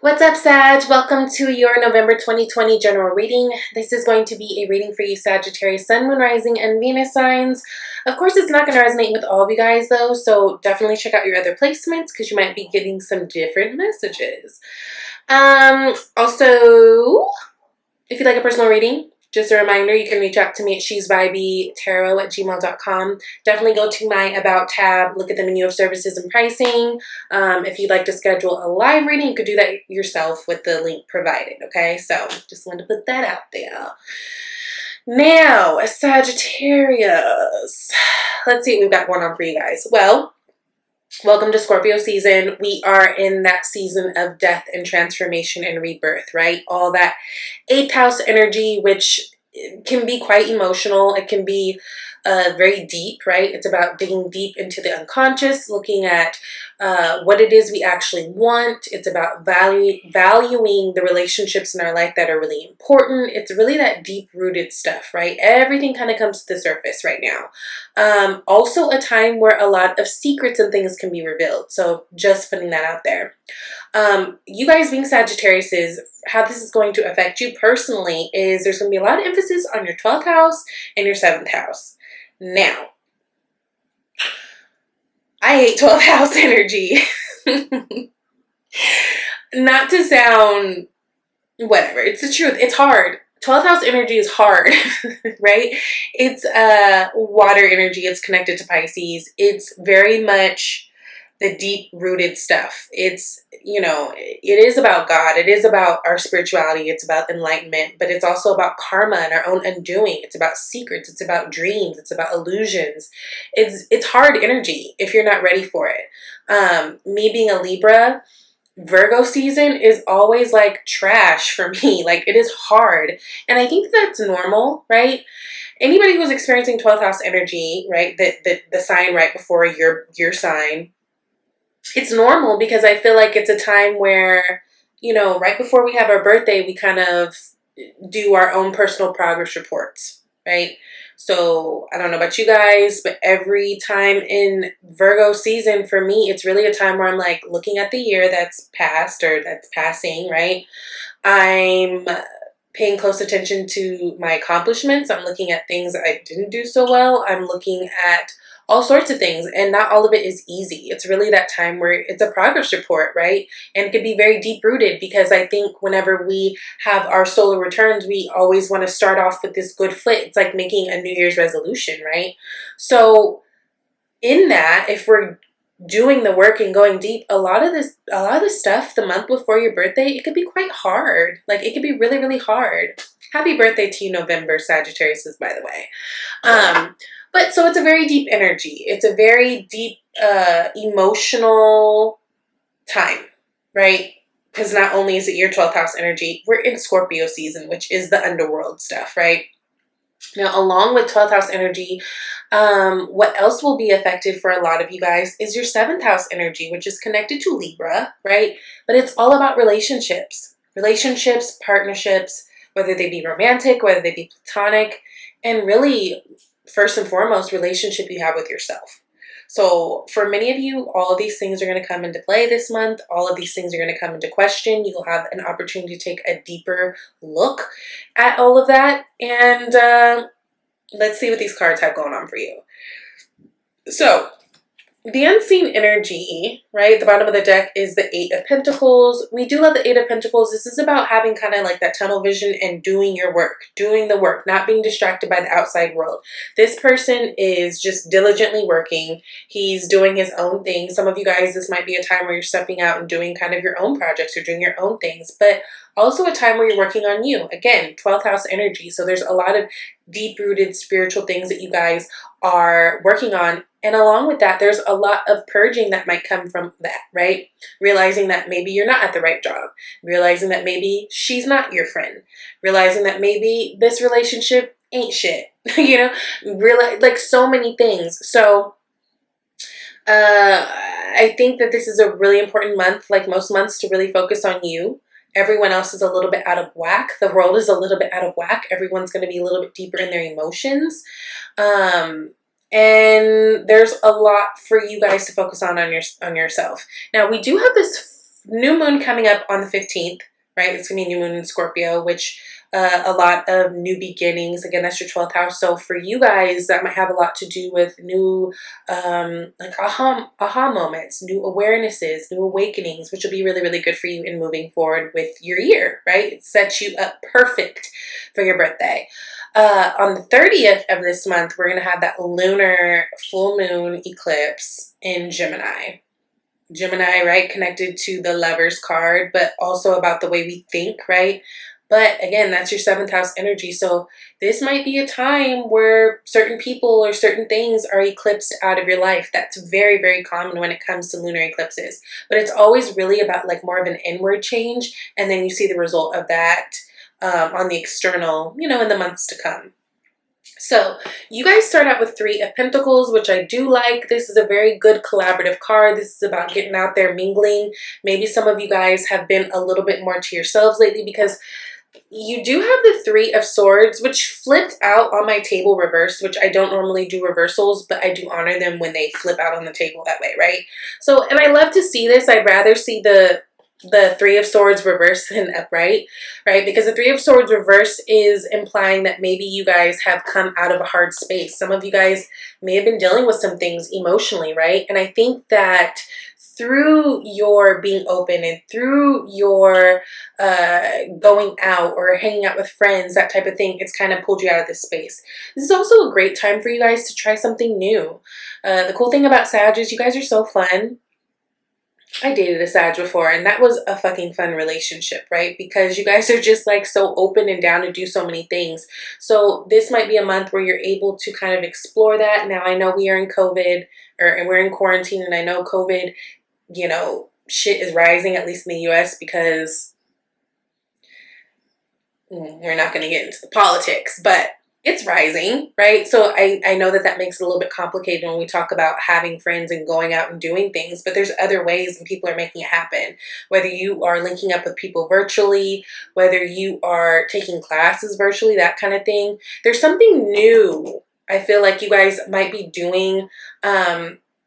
What's up, Sag? Welcome to your November 2020 general reading. This is going to be a reading for you, Sagittarius, Sun, Moon, Rising, and Venus signs. Of course, it's not going to resonate with all of you guys, though, so definitely check out your other placements because you might be getting some different messages. Also, if you'd like a personal reading, just a reminder, you can reach out to me at shesvibetarot@gmail.com. Definitely go to my About tab, look at the menu of services and pricing. If you'd like to schedule a live reading, you could do that yourself with the link provided, okay? So just wanted to put that out there. Now, Sagittarius. Let's see what we've got going on for you guys. Well, welcome to Scorpio season. We are in that season of death and transformation and rebirth, right? All that 8th house energy, which can be quite emotional. It can be very deep, right? It's about digging deep into the unconscious, looking at what it is we actually want. It's about valuing the relationships in our life that are really important. It's really that deep-rooted stuff, right? Everything kind of comes to the surface right now. Also a time where a lot of secrets and things can be revealed. So just putting that out there. You guys being Sagittarius, is how this is going to affect you personally is there's going to be a lot of emphasis on your 12th house and your 7th house. Now, I hate 12th house energy. Not to sound whatever, it's the truth. It's hard. 12th house energy is hard, right? It's water energy. It's connected to Pisces. It's very much the deep-rooted stuff. It's, it is about God. It is about our spirituality. It's about enlightenment, but it's also about karma and our own undoing. It's about secrets. It's about dreams. It's about illusions. It's hard energy if you're not ready for it. Me being a Libra, Virgo season is always like trash for me. Like, it is hard. And I think that's normal, right? Anybody who's experiencing 12th house energy, right? The sign right before your sign, it's normal because I feel like it's a time where, right before we have our birthday, we kind of do our own personal progress reports, right? So I don't know about you guys, but every time in Virgo season, for me, it's really a time where I'm like looking at the year that's passed or that's passing, right? I'm paying close attention to my accomplishments. I'm looking at things I didn't do so well. I'm looking at all sorts of things, and not all of it is easy. It's really that time where it's a progress report, right? And it could be very deep rooted because I think whenever we have our solar returns, we always want to start off with this good foot. It's like making a New Year's resolution, right? So in that, if we're doing the work and going deep, a lot of this stuff the month before your birthday, it could be quite hard. Like, it could be really, really hard. Happy birthday to you, November, Sagittarius, by the way. But so it's a very deep energy. It's a very deep emotional time, right? Because not only is it your 12th house energy, we're in Scorpio season, which is the underworld stuff, right? Now, along with 12th house energy, what else will be affected for a lot of you guys is your 7th house energy, which is connected to Libra, right? But it's all about relationships, partnerships, whether they be romantic, whether they be platonic, and really, first and foremost, relationship you have with yourself. So for many of you, all of these things are going to come into play this month. All of these things are going to come into question. You'll have an opportunity to take a deeper look at all of that. And let's see what these cards have going on for you. So the unseen energy, right, at the bottom of the deck is the 8 of Pentacles. We do love the 8 of Pentacles. This is about having kind of like that tunnel vision and doing your work, doing the work, not being distracted by the outside world. This person is just diligently working. He's doing his own thing. Some of you guys, this might be a time where you're stepping out and doing kind of your own projects or doing your own things, but also a time where you're working on you. Again, 12th house energy. So there's a lot of deep-rooted spiritual things that you guys are working on. And along with that, there's a lot of purging that might come from that, right? Realizing that maybe you're not at the right job. Realizing that maybe she's not your friend. Realizing that maybe this relationship ain't shit. Like so many things. So I think that this is a really important month, like most months, to really focus on you. Everyone else is a little bit out of whack. The world is a little bit out of whack. Everyone's going to be a little bit deeper in their emotions. And there's a lot for you guys to focus on yourself. Now, we do have this new moon coming up on the 15th, right? It's going to be new moon in Scorpio, which a lot of new beginnings. Again, that's your 12th house. So for you guys, that might have a lot to do with new like aha moments, new awarenesses, new awakenings, which will be really, really good for you in moving forward with your year, right? It sets you up perfect for your birthday. On the 30th of this month, we're going to have that lunar full moon eclipse in Gemini. Gemini, right? Connected to the Lovers card, but also about the way we think, right? But again, that's your 7th house energy. So this might be a time where certain people or certain things are eclipsed out of your life. That's very, very common when it comes to lunar eclipses. But it's always really about like more of an inward change. And then you see the result of that on the external, you know, in the months to come. So you guys start out with 3 of Pentacles, which I do like. This is a very good collaborative card. This is about getting out there, mingling. Maybe some of you guys have been a little bit more to yourselves lately because you do have the 3 of Swords, which flipped out on my table reversed, which I don't normally do reversals, but I do honor them when they flip out on the table that way, right? So, and I love to see this. I'd rather see the 3 of Swords reverse than upright, right? Because the 3 of Swords reverse is implying that maybe you guys have come out of a hard space. Some of you guys may have been dealing with some things emotionally, right? And I think that through your being open and through your going out or hanging out with friends, that type of thing, it's kind of pulled you out of this space. This is also a great time for you guys to try something new. The cool thing about Sag is you guys are so fun. I dated a Sag before, and that was a fucking fun relationship, right? Because you guys are just like so open and down to do so many things. So this might be a month where you're able to kind of explore that. Now, I know we are in COVID, and we're in quarantine, and I know COVID, you know, shit is rising, at least in the US, because we're not going to get into the politics, but it's rising, right? So I know that makes it a little bit complicated when we talk about having friends and going out and doing things, but there's other ways and people are making it happen. Whether you are linking up with people virtually, whether you are taking classes virtually, that kind of thing. There's something new I feel like you guys might be doing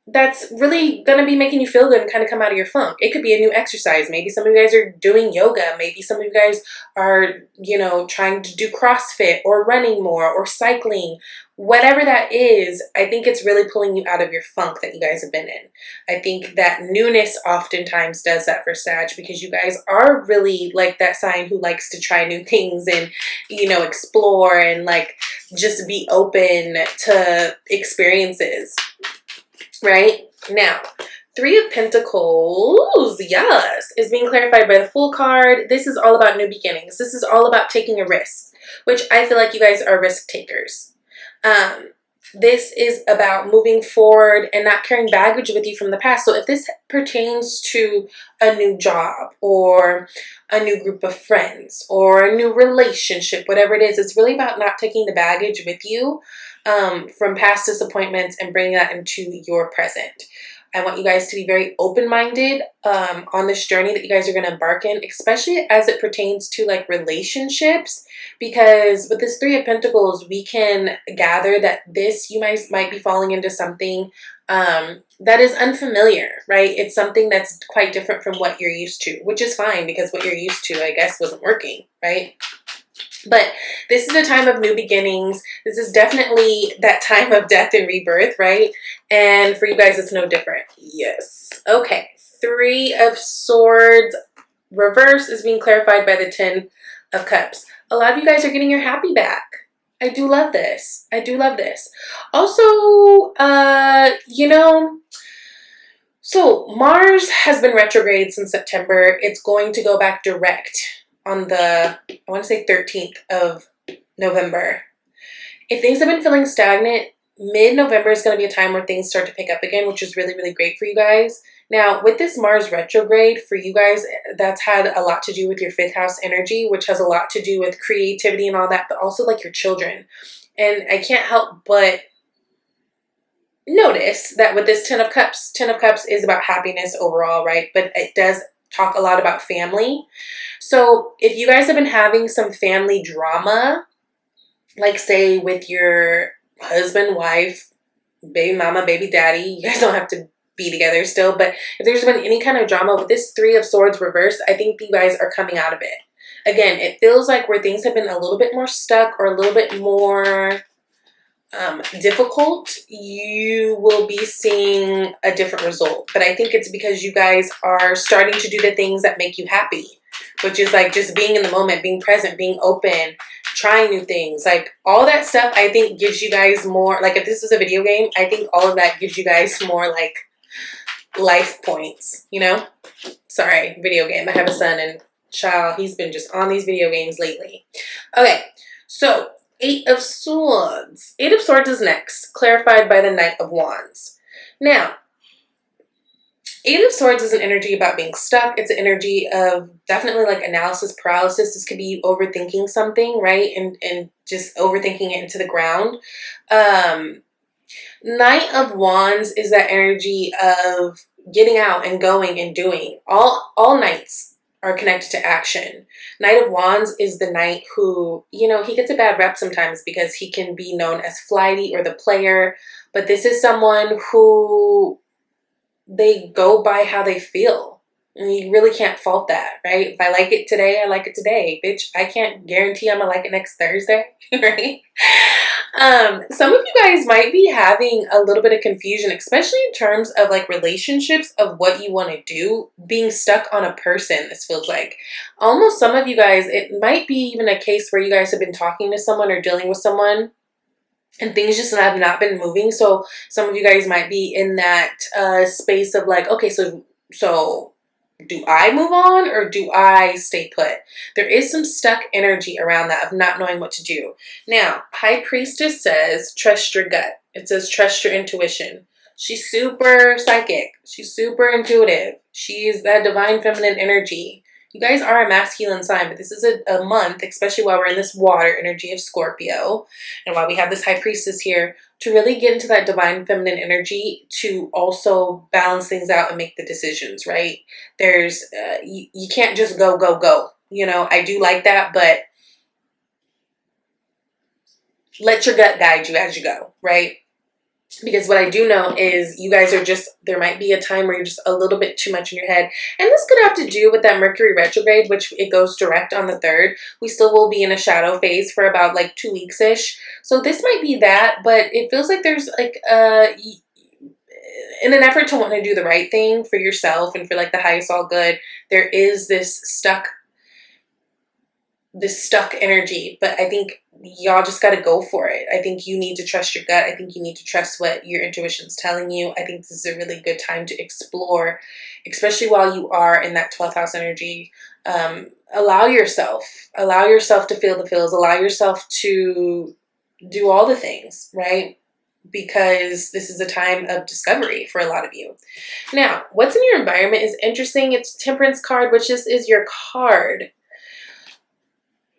that's really going to be making you feel good and kind of come out of your funk. It could be a new exercise. Maybe some of you guys are doing yoga. Maybe some of you guys are, you know, trying to do CrossFit or running more or cycling. Whatever that is, I think it's really pulling you out of your funk that you guys have been in. I think that newness oftentimes does that for Sag because you guys are really like that sign who likes to try new things and, you know, explore and like just be open to experiences. Right? Now, 3 of Pentacles, yes, is being clarified by the Fool card. This is all about new beginnings. This is all about taking a risk, which I feel like you guys are risk takers. This is about moving forward and not carrying baggage with you from the past. So if this pertains to a new job or a new group of friends or a new relationship, whatever it is, it's really about not taking the baggage with you from past disappointments and bringing that into your present. I want you guys to be very open-minded on this journey that you guys are going to embark in, especially as it pertains to like relationships, because with this 3 of Pentacles, we can gather that you guys might be falling into something that is unfamiliar, right? It's something that's quite different from what you're used to, which is fine because what you're used to, I guess, wasn't working, right? But this is a time of new beginnings. This is definitely that time of death and rebirth, right? And for you guys, it's no different. Yes. Okay. 3 of Swords reverse is being clarified by the 10 of Cups. A lot of you guys are getting your happy back. I do love this. I do love this. Also, you know, so Mars has been retrograde since September. It's going to go back direct on the, I want to say 13th of November. If things have been feeling stagnant, mid-November is going to be a time where things start to pick up again, which is really, really great for you guys. Now, with this Mars retrograde, for you guys, that's had a lot to do with your 5th house energy, which has a lot to do with creativity and all that, but also like your children. And I can't help but notice that with this 10 of Cups is about happiness overall, right? But it does talk a lot about family. So if you guys have been having some family drama, like say with your husband, wife, baby mama, baby daddy, you guys don't have to be together still. But if there's been any kind of drama with this Three of Swords reversed, I think you guys are coming out of it. Again, it feels like where things have been a little bit more stuck or a little bit more difficult, you will be seeing a different result. But I think it's because you guys are starting to do the things that make you happy, which is like just being in the moment, being present, being open, trying new things. Like all that stuff, I think gives you guys more, like if this was a video game, I think all of that gives you guys more like life points, you know? Sorry, video game. I have a son and child, he's been just on these video games lately. Okay, so Eight of Swords. Eight of Swords is next, clarified by the Knight of Wands. Now, Eight of Swords is an energy about being stuck. It's an energy of definitely like analysis paralysis. This could be you overthinking something, right? And just overthinking it into the ground. Knight of Wands is that energy of getting out and going and doing. All knights are connected to action. Knight of Wands is the knight who, you know, he gets a bad rep sometimes because he can be known as flighty or the player, but this is someone who they go by how they feel. And you really can't fault that, right? If I like it today, I like it today. Bitch, I can't guarantee I'm gonna like it next Thursday, right? Some of you guys might be having a little bit of confusion, especially in terms of like relationships, of what you want to do, being stuck on a person. This feels like almost some of you guys, it might be even a case where you guys have been talking to someone or dealing with someone and things just have not been moving. So some of you guys might be in that space of like, okay, so do I move on or do I stay put? There is some stuck energy around that of not knowing what to do. Now, High Priestess says, trust your gut. It says, trust your intuition. She's super psychic. She's super intuitive. She's that divine feminine energy. You guys are a masculine sign, but this is a month, especially while we're in this water energy of Scorpio, and while we have this High Priestess here, to really get into that divine feminine energy to also balance things out and make the decisions, right? There's, you can't just go, go, go. You know, I do like that, but let your gut guide you as you go, right? Because what I do know is you guys are just, there might be a time where you're just a little bit too much in your head. And this could have to do with that Mercury retrograde, which it goes direct on the 3rd. We still will be in a shadow phase for about like 2 weeks-ish. So this might be that, but it feels like there's like, in an effort to want to do the right thing for yourself and for like the highest all good, there is this stuck energy, but I think y'all just got to go for it. I think you need to trust your gut. I think you need to trust what your intuition's telling you. I think this is a really good time to explore, especially while you are in that 12th house energy. Allow yourself to feel the feels, allow yourself to do all the things, right? Because this is a time of discovery for a lot of you. Now, what's in your environment is interesting. It's Temperance card, which is your card.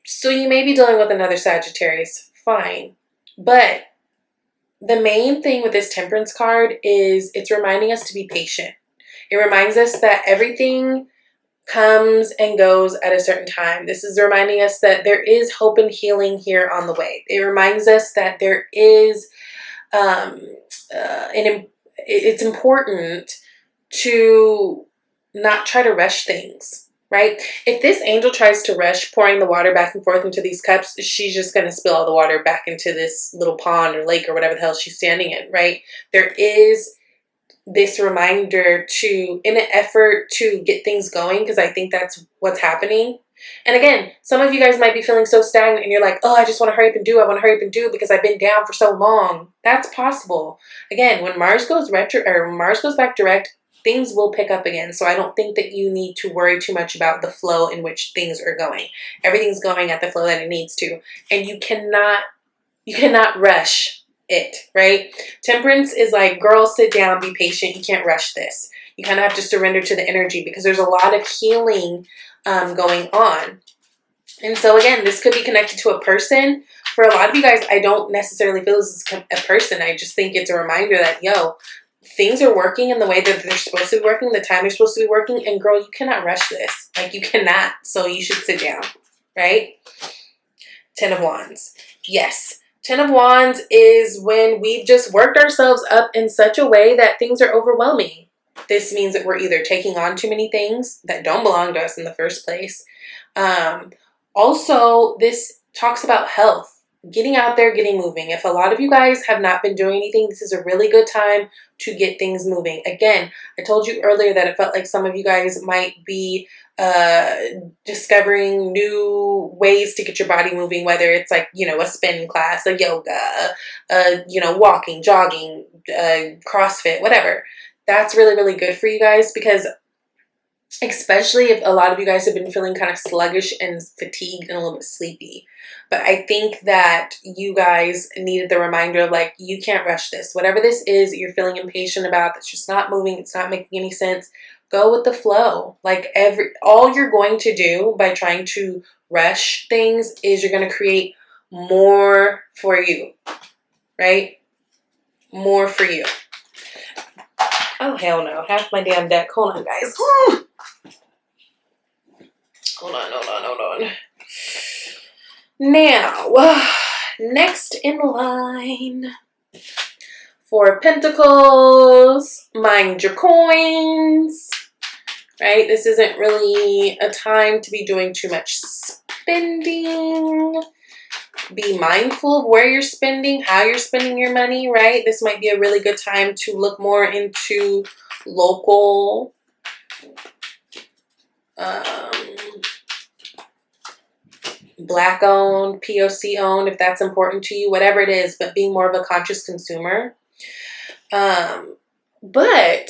So you may be dealing with another Sagittarius, fine. But the main thing with this Temperance card is it's reminding us to be patient. It reminds us that everything comes and goes at a certain time. This is reminding us that there is hope and healing here on the way. It reminds us that there is, it's important to not try to rush things. Right? If this angel tries to rush pouring the water back and forth into these cups, she's just going to spill all the water back into this little pond or lake or whatever the hell she's standing in, right? There is this reminder to, in an effort to get things going, because I think that's what's happening. And again, some of you guys might be feeling so stagnant and you're like, oh, I just want to hurry up and do. I want to hurry up and do because I've been down for so long. That's possible. Again, when Mars goes retro or Mars goes back direct, things will pick up again. So I don't think that you need to worry too much about the flow in which things are going. Everything's going at the flow that it needs to. And you cannot rush it, right? Temperance is like, girl, sit down, be patient. You can't rush this. You kind of have to surrender to the energy because there's a lot of healing going on. And so again, this could be connected to a person. For a lot of you guys, I don't necessarily feel this is a person. I just think it's a reminder that, yo, things are working in the way that they're supposed to be working, the time they're supposed to be working, and girl, you cannot rush this. Like, you cannot, so you should sit down, right? 10 of Wands. Yes, Ten of Wands is when we've just worked ourselves up in such a way that things are overwhelming. This means that we're either taking on too many things that don't belong to us in the first place. Also, this talks about health, getting out there, getting moving. If a lot of you guys have not been doing anything, this is a really good time to get things moving. Again, I told you earlier that it felt like some of you guys might be discovering new ways to get your body moving, whether it's like, you know, a spin class, a yoga, you know, walking, jogging, CrossFit, whatever. That's really, really good for you guys, because especially if a lot of you guys have been feeling kind of sluggish and fatigued and a little bit sleepy. But I think that you guys needed the reminder of, like, you can't rush this. Whatever this is that you're feeling impatient about, that's just not moving, it's not making any sense, go with the flow. Like, all you're going to do by trying to rush things is you're going to create more for you, right? More for you. Oh, hell no. Half my damn deck. Hold on, guys. Hold on. Now, next in line, Four of Pentacles. Mind your coins. Right? This isn't really a time to be doing too much spending. Be mindful of where you're spending, how you're spending your money, right? This might be a really good time to look more into local Black owned, POC owned, if that's important to you, whatever it is, but being more of a conscious consumer. But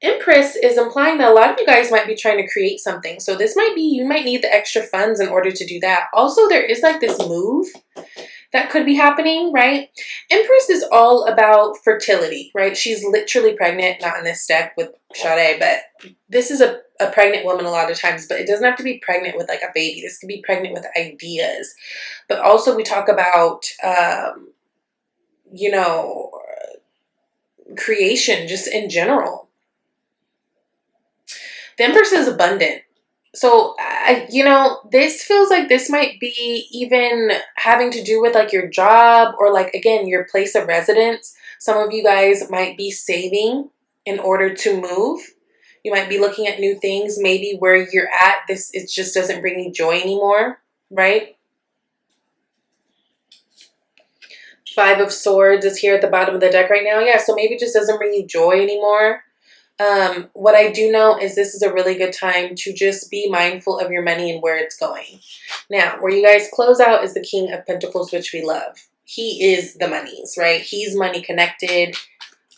Empress is implying that a lot of you guys might be trying to create something. So this might be, you might need the extra funds in order to do that. Also, there is like this move that could be happening, right? Empress is all about fertility, right? She's literally pregnant, not in this deck with Sade, but this is a pregnant woman a lot of times, but it doesn't have to be pregnant with like a baby. This could be pregnant with ideas. But also we talk about, you know, creation just in general. The Empress is abundant. So, you know, this feels like this might be even having to do with like your job or like, again, your place of residence. Some of you guys might be saving in order to move. You might be looking at new things. Maybe where you're at, it just doesn't bring you joy anymore, right? Five of Swords is here at the bottom of the deck right now. Yeah, so maybe it just doesn't bring you joy anymore. What I do know is this is a really good time to just be mindful of your money and where it's going. Now, where you guys close out is the King of Pentacles, which we love. He is the monies, right? He's money connected.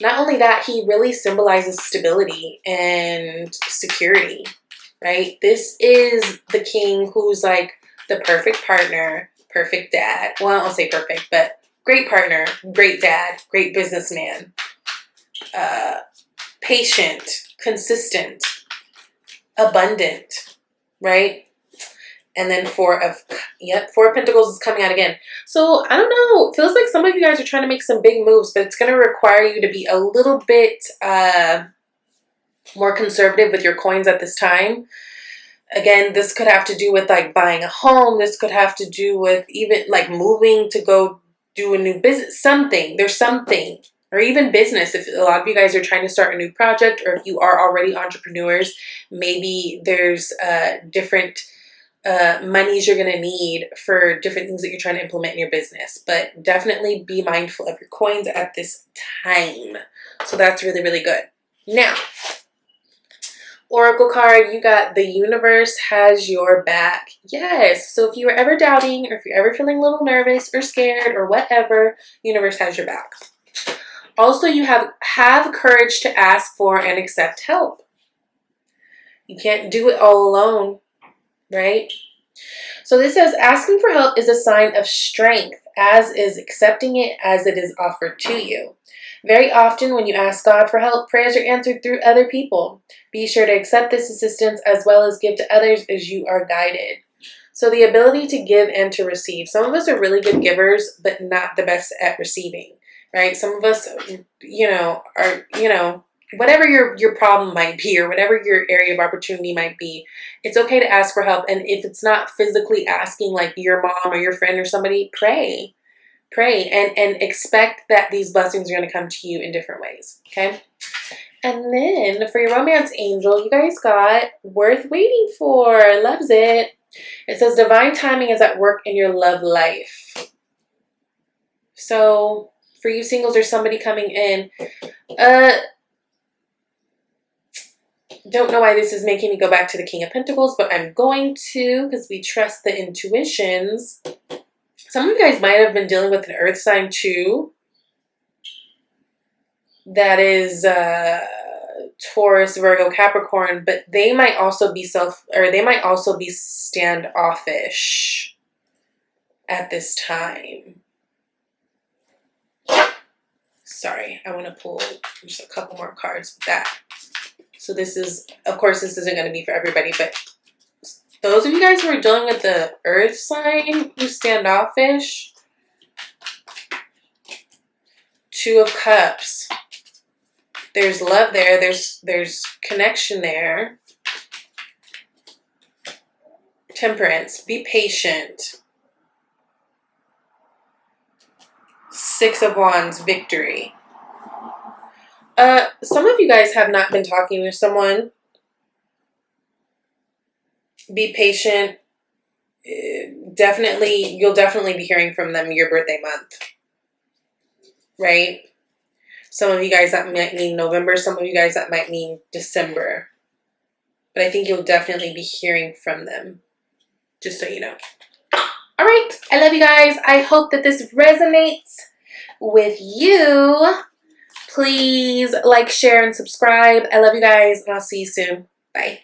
Not only that, he really symbolizes stability and security, right? This is the king who's like the perfect partner, perfect dad. Well, I don't say perfect, but great partner, great dad, great businessman. Patient, consistent, abundant, right? And then Four of Pentacles is coming out again. So, I don't know. It feels like some of you guys are trying to make some big moves, but it's going to require you to be a little bit more conservative with your coins at this time. Again, this could have to do with like buying a home. This could have to do with even like moving to go do a new business. Something. There's something. Or even business, if a lot of you guys are trying to start a new project, or if you are already entrepreneurs, maybe there's different monies you're going to need for different things that you're trying to implement in your business. But definitely be mindful of your coins at this time. So that's really, really good. Now, Oracle card, you got the universe has your back. Yes. So if you were ever doubting, or if you're ever feeling a little nervous or scared or whatever, universe has your back. Also, you have courage to ask for and accept help. You can't do it all alone, right? So this says asking for help is a sign of strength, as is accepting it as it is offered to you. Very often when you ask God for help, prayers are answered through other people. Be sure to accept this assistance as well as give to others as you are guided. So the ability to give and to receive. Some of us are really good givers, but not the best at receiving. Right? Some of us, are, whatever your problem might be or whatever your area of opportunity might be, it's okay to ask for help. And if it's not physically asking like your mom or your friend or somebody, pray. Pray and expect that these blessings are going to come to you in different ways. Okay. And then for your romance angel, you guys got worth waiting for. Loves it. It says divine timing is at work in your love life. So for you singles, there's somebody coming in. Don't know why this is making me go back to the King of Pentacles, but I'm going to, because we trust the intuitions. Some of you guys might have been dealing with an earth sign too. That is Taurus, Virgo, Capricorn, but they might also be standoffish at this time. Sorry, I want to pull just a couple more cards with that. So this is, of course, this isn't going to be for everybody, but those of you guys who are dealing with the earth sign who's standoffish, Two of Cups. There's love there. There's connection there. Temperance. Be patient. Six of Wands. Victory. Some of you guys have not been talking with someone. Be patient. You'll definitely be hearing from them your birthday month. Right? Some of you guys that might mean November. Some of you guys that might mean December. But I think you'll definitely be hearing from them. Just so you know. All right. I love you guys. I hope that this resonates with you. Please like, share, and subscribe. I love you guys, and I'll see you soon. Bye.